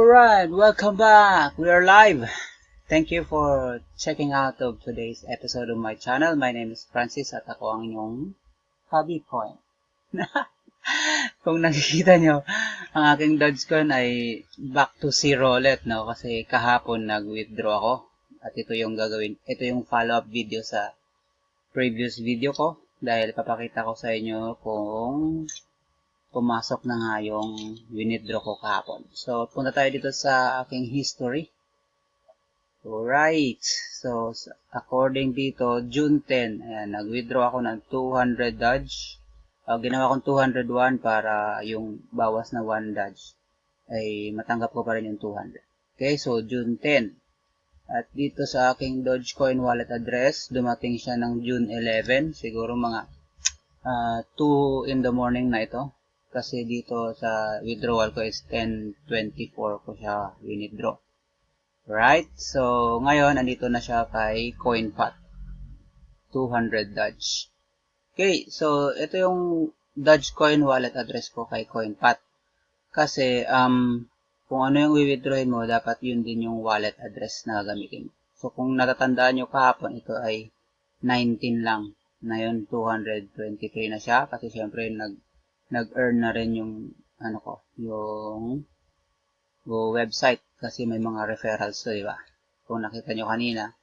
Alright, welcome back. We are live. Thank you for checking out of today's episode of my channel. My name is Francis at ako ang inyong Bitcoin. Kung nakikita nyo, ang aking Dogecoin ay back to zero ulit, no? Kasi kahapon nag-withdraw ako. At ito yung follow-up video sa previous video ko. Dahil papakita ko sa inyo kung pumasok na nga yung withdraw ko kahapon. So, punta tayo dito sa aking history. Alright. So, according dito, June 10, ayan, nag-withdraw ako ng 200 Doge. Ginawa kong 201 para yung bawas na 1 Doge ay matanggap ko pa rin yung 200. Okay, so June 10. At dito sa aking Dogecoin wallet address, dumating siya ng June 11. Siguro mga 2 in the morning na ito. Kasi dito sa withdrawal ko is 10:24 ko siya withdraw. Right? So, ngayon, andito na siya kay Coinpot. 200 Doge. Okay, so, ito yung Dogecoin wallet address ko kay Coinpot. Kasi, kung ano yung withdrawin mo, dapat yun din yung wallet address na gagamitin. So, kung natatandaan nyo kahapon, ito ay 19 lang. Ngayon, 223 na siya. Kasi, syempre, nag-earn na rin yung yung website kasi may mga referrals to, di ba? Kung nakita nyo kanina,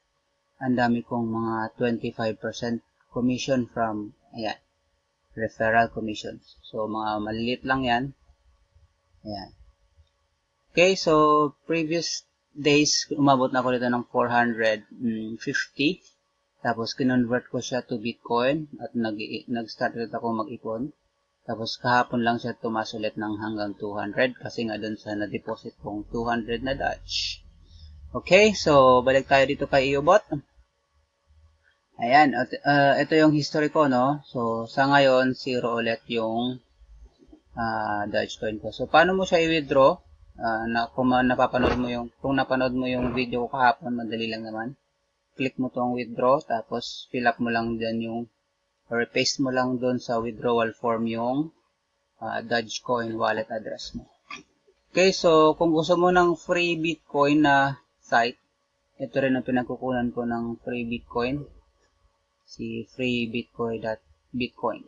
ang dami kong mga 25% commission from, ayan, referral commissions. So, mga maliliit lang yan. Ayan. Okay, so, previous days, umabot na ako dito ng 450. Tapos, kinonvert ko siya to Bitcoin at nag-start ulit ako mag-ipon. Tapos, kahapon lang siya tumas ulit ng hanggang 200 kasi nga dun sa na-deposit kong 200 na Doge. Okay, so, balik tayo dito kay Eobot. Ayan, ito yung history ko, no? So, sa ngayon, 0 ulit yung Dogecoin ko. So, paano mo siya i-withdraw? Kung napanood mo yung video ko kahapon, madali lang naman. Click mo tong withdraw, tapos fill up mo lang dyan yung or paste mo lang doon sa withdrawal form yung Dogecoin wallet address mo. Okay, so kung gusto mo ng free Bitcoin na site, ito rin ang pinagkukunan ko ng free Bitcoin. Si freebitcoin.bitcoin.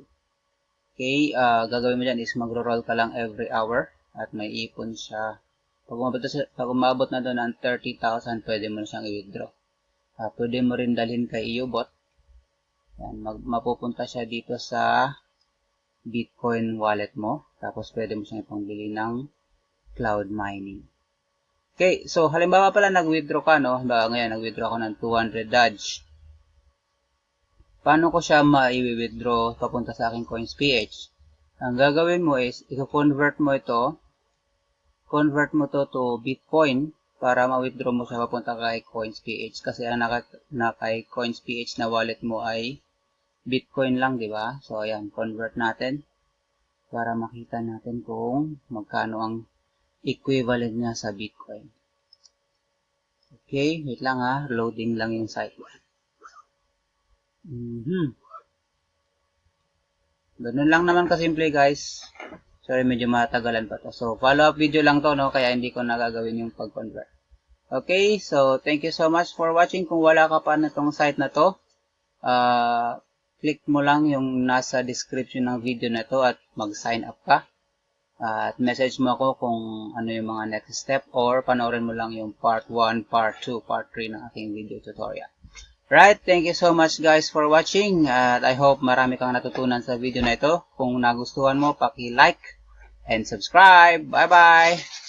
Okay, gagawin mo dyan is magro-roll ka lang every hour at may ipon siya. Pag umabot na doon ng 30,000, pwede mo na siyang i-withdraw. Pwede mo rin dalhin kay Eobot. Yan, mapupunta siya dito sa Bitcoin wallet mo. Tapos, pwede mo siyang ipangbili ng cloud mining. Okay, so, halimbawa pala nag-withdraw ka, no? Halimbawa ngayon, nag-withdraw ako ng 200 Doge. Paano ko siya ma-withdraw papunta sa aking Coins.ph? Ang gagawin mo is, i-convert mo ito. Convert mo to Bitcoin para ma-withdraw mo siya papunta kay Coins.ph. Kasi ang kay Coins.ph na wallet mo ay Bitcoin lang, di ba? So, ayan, convert natin para makita natin kung magkano ang equivalent niya sa Bitcoin. Okay, wait lang ha. Loading lang yung site. Ganun lang naman kasimple, guys. Sorry, medyo matagalan pa to. So, follow-up video lang to, no? Kaya hindi ko nagagawin yung pag-convert. Okay, so thank you so much for watching. Kung wala ka pa na tong site na to, click mo lang yung nasa description ng video na to at mag-sign up ka. At message mo ako kung ano yung mga next step or panoorin mo lang yung part 1, part 2, part 3 ng aking video tutorial. Right, thank you so much guys for watching. At I hope marami kang natutunan sa video na ito. Kung nagustuhan mo, paki-like and subscribe. Bye-bye!